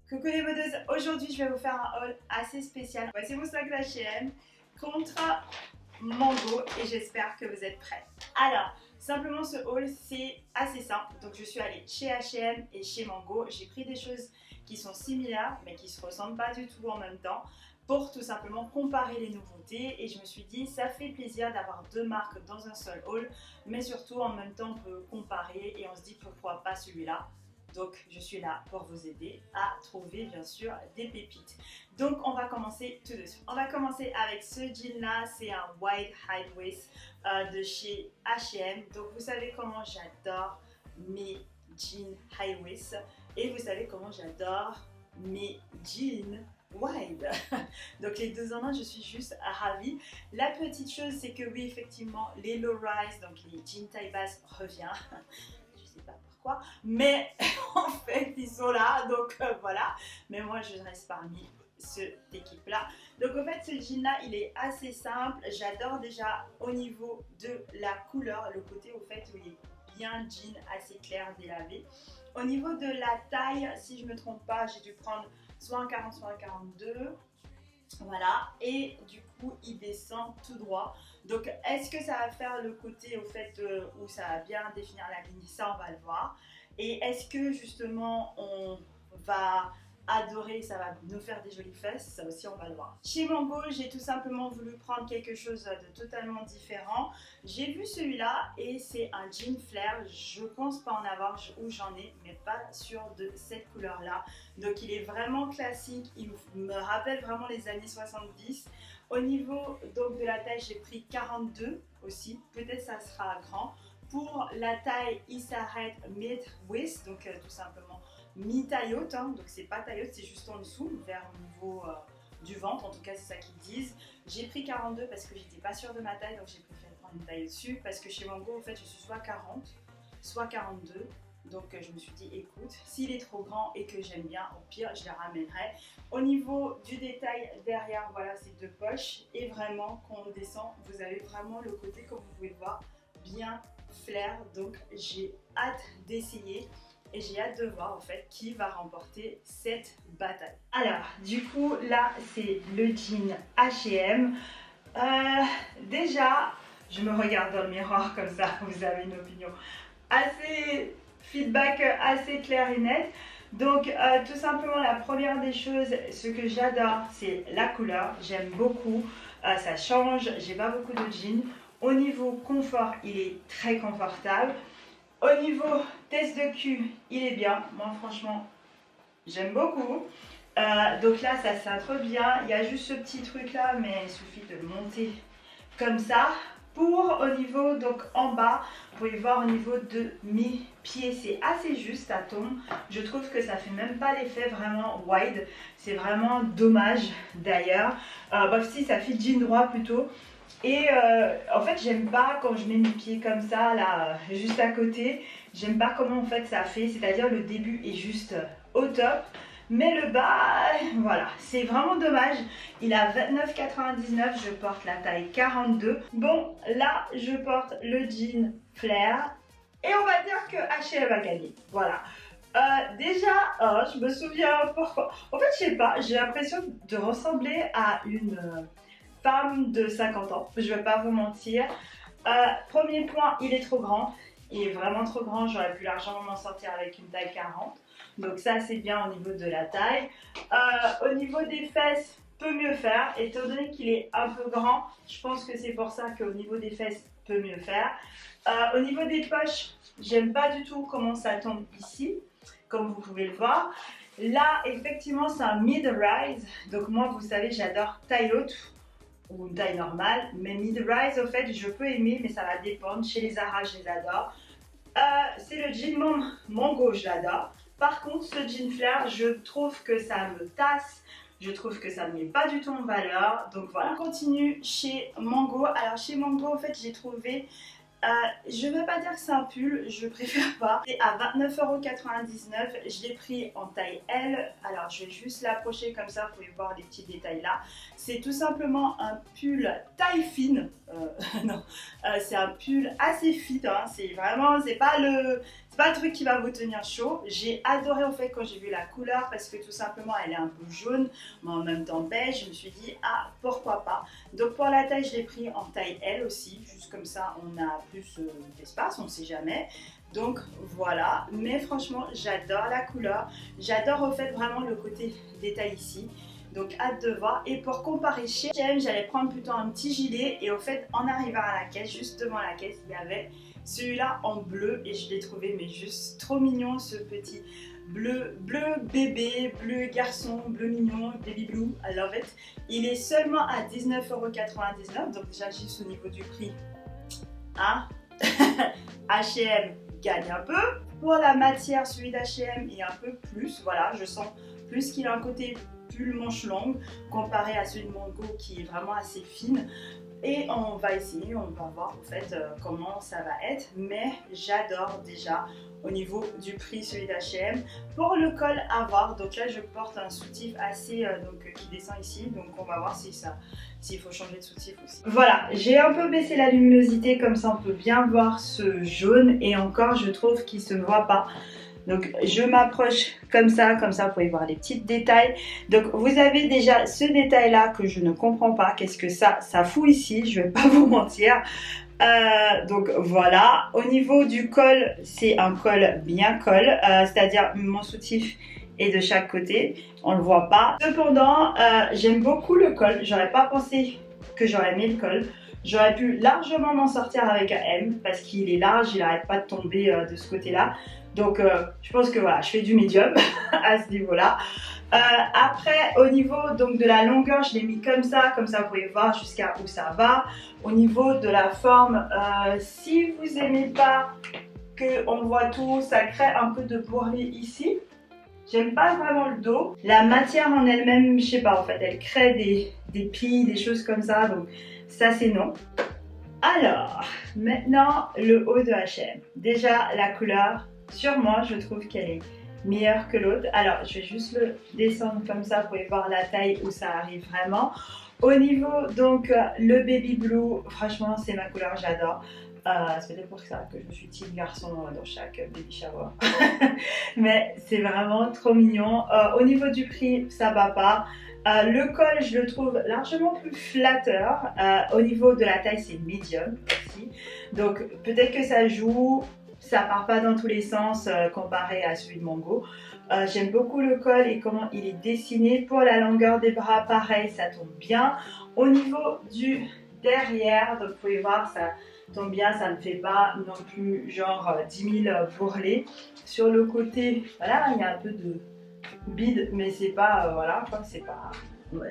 Coucou les modeuses, aujourd'hui je vais vous faire un haul assez spécial. Voici mon sac d'H&M contre Mango et j'espère que vous êtes prêts. Alors, simplement ce haul c'est assez simple. Donc je suis allée chez H&M et chez Mango. J'ai pris des choses qui sont similaires mais qui ne se ressemblent pas du tout en même temps pour tout simplement comparer les nouveautés et je me suis dit ça fait plaisir d'avoir deux marques dans un seul haul mais surtout en même temps on peut comparer et on se dit pourquoi pas celui-là. Donc je suis là pour vous aider à trouver bien sûr des pépites. Donc on va commencer tout de suite. On va commencer avec ce jean là, c'est un wide high waist de chez H&M. Donc vous savez comment j'adore mes jeans high waist et vous savez comment j'adore mes jeans wide. Donc les deux en un, je suis juste ravie. La petite chose c'est que oui effectivement les low rise, donc les jeans taille basse revient. Je sais pas pourquoi, mais en fait ils sont là, donc voilà. Mais moi je reste parmi cette équipe là. Donc en fait ce jean là il est assez simple. J'adore déjà au niveau de la couleur, le côté au fait où il est bien jean, assez clair, délavé. Au niveau de la taille, si je me trompe pas, j'ai dû prendre soit un 40 soit un 42. Voilà, et du coup il descend tout droit. Donc est-ce que ça va faire le côté au fait où ça va bien définir la ligne? Ça on va le voir. Et est-ce que justement on va adorer, ça va nous faire des jolies fesses? Ça aussi on va le voir. Chez Mango j'ai tout simplement voulu prendre quelque chose de totalement différent. J'ai vu celui-là et c'est un jean flair. Je pense pas en avoir où j'en ai, mais pas sûr de cette couleur là. Donc il est vraiment classique, il me rappelle vraiment les années 70. Au niveau donc de la taille j'ai pris 42 aussi, peut-être ça sera grand. Pour la taille il s'arrête mid waist, donc tout simplement mi-taille haute, hein. Donc c'est pas taille haute, c'est juste en dessous, vers le niveau du ventre, en tout cas c'est ça qu'ils disent. J'ai pris 42 parce que j'étais pas sûre de ma taille, donc j'ai préféré prendre une taille au-dessus parce que chez Mango en fait je suis soit 40 soit 42. Donc je me suis dit écoute, s'il est trop grand et que j'aime bien, au pire je les ramènerai. Au niveau du détail derrière, voilà ces deux poches et vraiment quand on descend vous avez vraiment le côté comme vous pouvez le voir bien flair. Donc j'ai hâte d'essayer et j'ai hâte de voir en fait qui va remporter cette bataille. Alors du coup là c'est le jean H&M. Déjà je me regarde dans le miroir comme ça vous avez une opinion assez feedback assez clair et net. Donc tout simplement la première des choses, ce que j'adore c'est la couleur, j'aime beaucoup, ça change, j'ai pas beaucoup de jeans. Au niveau confort il est très confortable. Au niveau test de cul il est bien, moi franchement j'aime beaucoup. Donc là ça s'intègre bien, il y a juste ce petit truc là mais il suffit de monter comme ça. Pour au niveau donc en bas, vous pouvez voir au niveau de mes pieds, c'est assez juste, ça tombe. Je trouve que ça fait même pas l'effet vraiment wide, c'est vraiment dommage d'ailleurs. Bref si ça fait jean droit plutôt. Et en fait j'aime pas quand je mets mes pieds comme ça là juste à côté, j'aime pas comment en fait ça fait, c'est-à-dire le début est juste au top. Mais le bas, voilà, c'est vraiment dommage. Il a 29,99, je porte la taille 42. Bon, là, je porte le jean flair. Et on va dire que H&M a gagné. Voilà. Déjà, je me souviens pourquoi. En fait, je sais pas, j'ai l'impression de ressembler à une femme de 50 ans. Je vais pas vous mentir. Premier point, il est trop grand. Il est vraiment trop grand, j'aurais pu largement m'en sortir avec une taille 40. Donc ça c'est bien au niveau de la taille. Au niveau des fesses, peut mieux faire. Étant donné qu'il est un peu grand, je pense que c'est pour ça qu'au niveau des fesses, peut mieux faire. Au niveau des poches, j'aime pas du tout comment ça tombe ici, comme vous pouvez le voir. Là, effectivement, c'est un mid-rise. Donc moi, vous savez, j'adore taille haute ou une taille normale, mais mid-rise au fait je peux aimer mais ça va dépendre. Chez les Zara je les adore. C'est le jean Mango, je l'adore. Par contre ce jean flair je trouve que ça me tasse, je trouve que ça ne met pas du tout en valeur. Donc voilà, on continue chez Mango. Alors chez Mango en fait j'ai trouvé je ne vais pas dire que c'est un pull, je préfère pas. C'est à 29,99 €, je l'ai pris en taille L. Alors je vais juste l'approcher comme ça, vous pouvez voir les petits détails là. C'est tout simplement un pull taille fine, non, c'est un pull assez fit, hein. C'est vraiment, c'est pas pas le truc qui va vous tenir chaud. J'ai adoré au fait quand j'ai vu la couleur parce que tout simplement elle est un peu jaune mais en même temps beige. Je me suis dit ah pourquoi pas. Donc pour la taille je l'ai pris en taille L aussi, juste comme ça on a plus d'espace, on ne sait jamais. Donc voilà, mais franchement j'adore la couleur, j'adore au fait vraiment le côté détail ici. Donc hâte de voir. Et pour comparer chez H&M, j'allais prendre plutôt un petit gilet. Et au fait, en arrivant à la caisse, juste devant la caisse, il y avait celui-là en bleu. Et je l'ai trouvé mais juste trop mignon, ce petit bleu bébé, bleu garçon, bleu mignon, baby blue, I love it. Il est seulement à 19,99 €. Donc déjà juste au niveau du prix, hein, H&M gagne un peu. Pour la matière, celui d'H&M est un peu plus, voilà, je sens plus qu'il a un côté pull manche longue comparé à celui de Mango qui est vraiment assez fine. Et on va essayer, on va voir en fait comment ça va être, mais j'adore déjà au niveau du prix celui d'H&M. Pour le col à voir, donc là je porte un soutif assez qui descend ici, donc on va voir si ça, s'il faut changer de soutif aussi. Voilà, j'ai un peu baissé la luminosité comme ça on peut bien voir ce jaune et encore je trouve qu'il se voit pas. Donc je m'approche comme ça vous pouvez voir les petits détails. Donc vous avez déjà ce détail là que je ne comprends pas, qu'est-ce que ça fout ici, je vais pas vous mentir. Donc voilà, au niveau du col, c'est un col bien col, c'est-à-dire mon soutif est de chaque côté, on le voit pas. Cependant, j'aime beaucoup le col, j'aurais pas pensé que j'aurais mis le col. J'aurais pu largement m'en sortir avec un M parce qu'il est large, il n'arrête pas de tomber de ce côté-là. Donc je pense que voilà, je fais du médium à ce niveau-là. Après, au niveau donc de la longueur, je l'ai mis comme ça vous pouvez voir jusqu'à où ça va. Au niveau de la forme, si vous n'aimez pas qu'on voit tout, ça crée un peu de bourrelet ici. J'aime pas vraiment le dos. La matière en elle-même, je sais pas en fait, elle crée des plis, des choses comme ça, donc ça c'est non. Alors, maintenant le haut de H&M. Déjà la couleur, sur moi je trouve qu'elle est meilleure que l'autre. Alors je vais juste le descendre comme ça, vous pouvez voir la taille où ça arrive vraiment. Au niveau donc le baby blue, franchement c'est ma couleur, j'adore. C'est peut-être pour ça que je me suis team garçon dans chaque baby shower. Mais c'est vraiment trop mignon. Au niveau du prix, ça va pas. Le col, je le trouve largement plus flatteur. Au niveau de la taille, c'est medium aussi. Donc peut-être que ça joue. Ça part pas dans tous les sens comparé à celui de Mango. J'aime beaucoup le col et comment il est dessiné. Pour la longueur des bras, pareil, ça tombe bien. Au niveau du derrière, donc vous pouvez voir, ça tombe bien, ça ne fait pas non plus genre 10 000 bourrelets. Sur le côté, voilà, il y a un peu de bide, mais c'est pas, voilà, quoi, c'est pas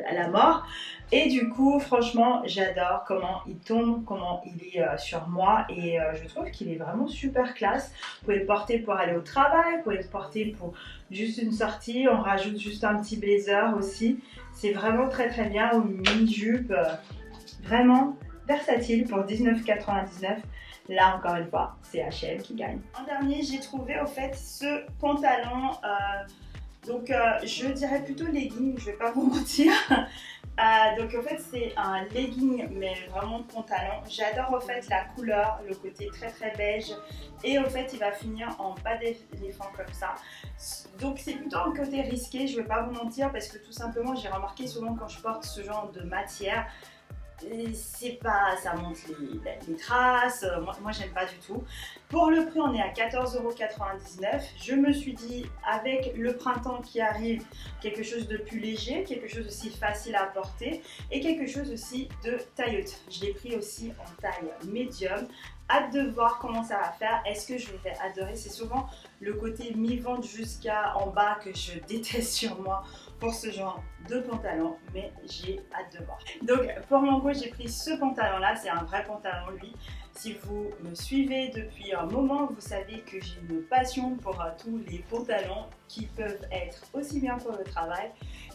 à la mort. Et du coup, franchement, j'adore comment il tombe, comment il est sur moi et je trouve qu'il est vraiment super classe. Vous pouvez le porter pour aller au travail, vous pouvez le porter pour juste une sortie, on rajoute juste un petit blazer aussi. C'est vraiment très très bien, ou une mini-jupe, vraiment versatile pour 19,99 €. Là encore une fois, c'est H&M qui gagne. En dernier, j'ai trouvé au fait ce pantalon, je dirais plutôt legging, je vais pas vous mentir. Donc en fait c'est un legging mais vraiment pantalon. J'adore au fait la couleur, le côté très très beige et au fait il va finir en bas d'éléphant comme ça. Donc c'est plutôt un côté risqué, je vais pas vous mentir parce que tout simplement j'ai remarqué souvent quand je porte ce genre de matière, c'est pas, ça monte les traces, moi j'aime pas du tout. Pour le prix on est à 14,99 €. Je me suis dit avec le printemps qui arrive, quelque chose de plus léger, quelque chose aussi facile à porter et quelque chose aussi de taille haute. Je l'ai pris aussi en taille médium. Hâte de voir comment ça va faire. Est-ce que je vais adorer? C'est souvent le côté mi-ventre jusqu'à en bas que je déteste sur moi pour ce genre de pantalon, mais j'ai hâte de voir. Donc pour Mango, j'ai pris ce pantalon là, c'est un vrai pantalon lui. Si vous me suivez depuis un moment, vous savez que j'ai une passion pour tous les pantalons qui peuvent être aussi bien pour le travail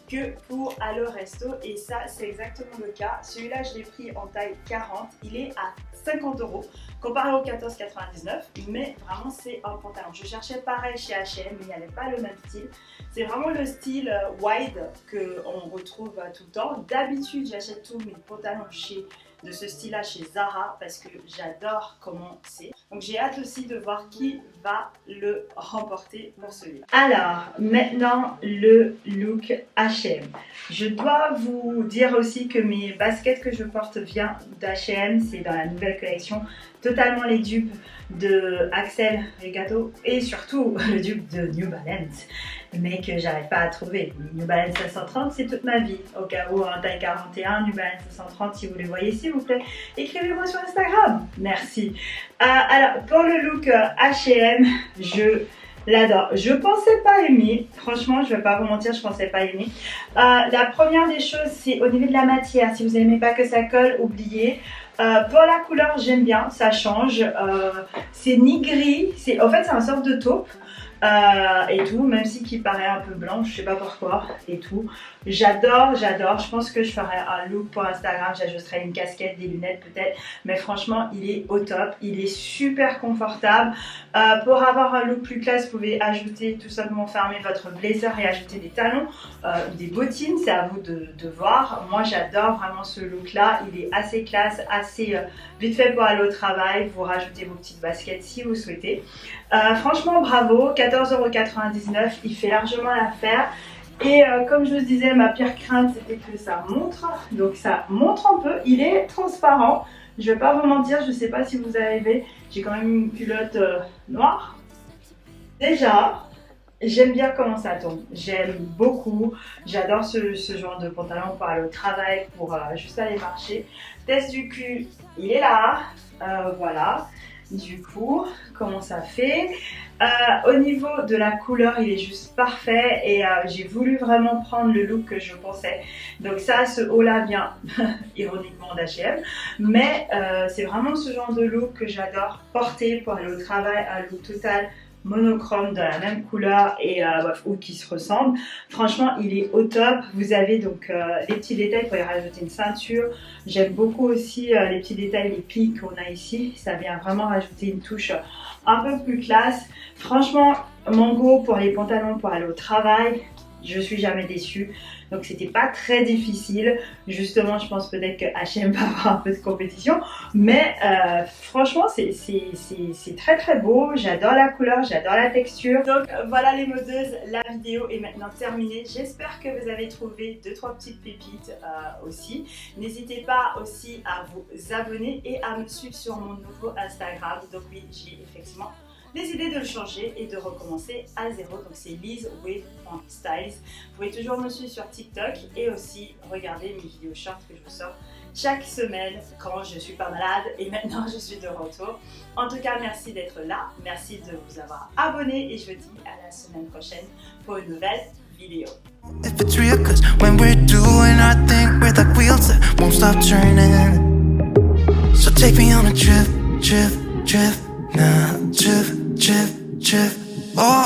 que pour aller au resto, et ça c'est exactement le cas. Celui-là je l'ai pris en taille 40, il est à 50 € comparé au 14,99 €, mais vraiment c'est un pantalon. Je cherchais pareil chez H&M mais il n'y avait pas le même style. C'est vraiment le style wide qu'on retrouve tout le temps. D'habitude j'achète tous mes pantalons chez de ce style-là chez Zara parce que j'adore comment c'est. Donc j'ai hâte aussi de voir qui va le remporter pour ce livre. Alors, maintenant le look H&M. Je dois vous dire aussi que mes baskets que je porte viennent d'H&M, c'est dans la nouvelle collection, totalement les dupes de Axel Regato et surtout le dupe de New Balance, mais que j'arrive pas à trouver. New Balance 530, c'est toute ma vie. Au cas où, en taille 41, New Balance 530, si vous les voyez, s'il vous plaît, écrivez-moi sur Instagram. Merci. Alors, pour le look H&M, je l'adore. Je pensais pas aimer, franchement, je vais pas vous mentir, je pensais pas aimer. La première des choses, c'est au niveau de la matière. Si vous n'aimez pas que ça colle, oubliez. Pour la couleur, j'aime bien, ça change. C'est ni gris, en fait c'est un sorte de taupe. Et tout, même si qui paraît un peu blanc, je sais pas pourquoi, et tout. J'adore, je pense que je ferai un look pour Instagram, j'ajusterai une casquette, des lunettes peut-être, mais franchement il est au top, il est super confortable. Pour avoir un look plus classe, vous pouvez ajouter tout simplement, fermer votre blazer et ajouter des talons ou des bottines, c'est à vous de voir. Moi j'adore vraiment ce look là, il est assez classe, assez vite fait pour aller au travail, vous rajoutez vos petites baskets si vous souhaitez. Franchement bravo, 14,99 €, il fait largement l'affaire. Et comme je vous disais, ma pire crainte c'était que ça montre, donc ça montre un peu, il est transparent, je vais pas vous mentir, je sais pas si vous arrivez, j'ai quand même une culotte noire. Déjà, j'aime bien comment ça tombe, j'aime beaucoup, j'adore ce genre de pantalon pour aller au travail, pour juste aller marcher. Test du cul, il est là, voilà. Du coup, comment ça fait? Au niveau de la couleur, il est juste parfait et j'ai voulu vraiment prendre le look que je pensais. Donc ça, ce haut là vient ironiquement d'H&M, mais c'est vraiment ce genre de look que j'adore porter pour aller au travail, un look total monochrome de la même couleur et ou qui se ressemblent. Franchement il est au top. Vous avez donc les petits détails pour y rajouter une ceinture. J'aime beaucoup aussi les petits détails, les pics qu'on a ici, ça vient vraiment rajouter une touche un peu plus classe. Franchement Mango pour les pantalons pour aller au travail, je suis jamais déçue. Donc c'était pas très difficile. Justement, je pense peut-être que H&M va avoir un peu de compétition. Mais franchement, c'est très très beau. J'adore la couleur, j'adore la texture. Donc voilà les modeuses, la vidéo est maintenant terminée. J'espère que vous avez trouvé 2-3 petites pépites aussi. N'hésitez pas aussi à vous abonner et à me suivre sur mon nouveau Instagram. Donc oui, j'ai effectivement décidé de le changer et de recommencer à zéro. Donc c'est LizWith.styles. Vous pouvez toujours me suivre sur TikTok et aussi regarder mes vidéos shorts que je vous sors chaque semaine quand je suis pas malade et maintenant je suis de retour. En tout cas, merci d'être là, merci de vous avoir abonné et je vous dis à la semaine prochaine pour une nouvelle vidéo. If it's real, 'cause when we're doing our thing, we're like wheels that won't stop turning. So take me on a trip, trip, trip, now, trip, trip, trip. Oh.